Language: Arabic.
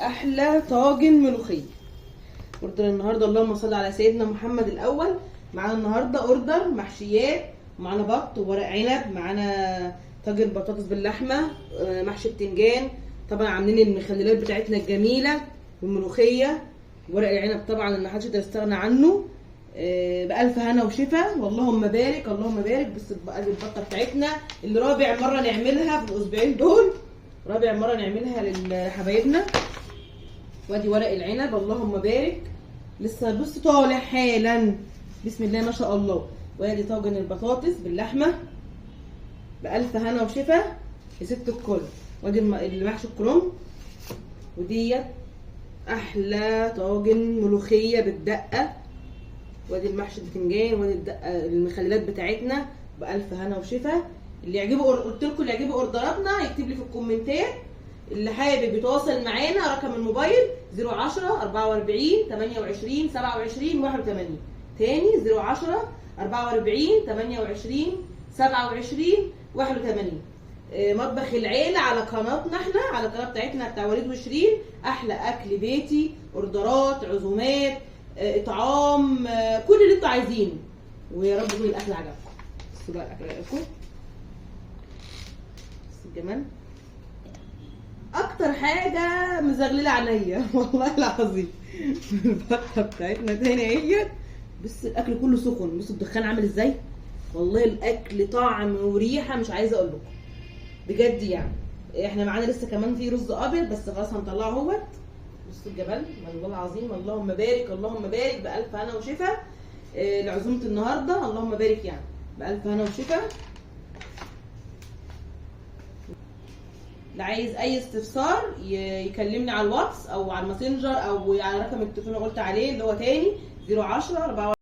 احلى طاجن ملوخيه. اوردر النهارده اللهم صل على سيدنا محمد. الاول معانا النهارده اوردر محشيات، معانا بط وورق عنب، معانا طاجن بطاطس باللحمه، محشي بتنجان، طبعا عاملين المخللات بتاعتنا الجميله والملوخيه، ورق العنب طبعا اللي محدش يقدر يستغنى عنه. بألف هنا وشفا واللهم بارك اللهم بارك. بس البطه بتاعتنا اللي رابع مره نعملها في الاسبوعين دول، رابع مره نعملها لحبايبنا. وادي ورق العنب اللهم بارك، لسه بص طالع حالا، بسم الله ما شاء الله. وادي طاجن البطاطس باللحمه بألف هنا وشفا يا ست الكل. وادي المحشي الكرنب، وديت احلى طاجن ملوخيه بالدقه. وادي المحشي البتنجان، وادي الدقه المخللات بتاعتنا بألف هنا وشفا. اللي يعجبه قلت لكم اللي يعجبه اوردراتنا يكتب لي في الكومنتات. اللي حابب يتواصل معانا رقم الموبايل 010 44 28 27 81. تاني 010 44 28 27 81. مطبخ العيله على قناتنا احنا، على القناه بتاعتنا بتاع وليد وشيرين. احلى اكل بيتي، اوردرات، عزومات، اطعام، كل اللي انتوا عايزينه. ويا رب يكون الاكل عجبكم. بصوا بقى الاكل عجبكم، بصوا الجمال. اكتر حاجه مزغلله عينيا والله العظيم البطه بتاعتنا تاني اهي. بص الاكل كله سخن، بص الدخان عامل ازاي، والله الاكل طعم وريحه مش عايزه اقول لكم بجد. يعني احنا معانا لسه كمان في رز ابيض بس خلاص هنطلعه اهوت. بصوا الجمال والله العظيم اللهم بارك اللهم بارك. بألف هنا وشفا لعزومه النهارده، اللهم بارك يعني بألف هنا وشفا. اللي عايز اي استفسار يكلمني على الواتس او على الماسنجر او على رقم التليفون اللي قلت عليه اللي هو تاني 010 44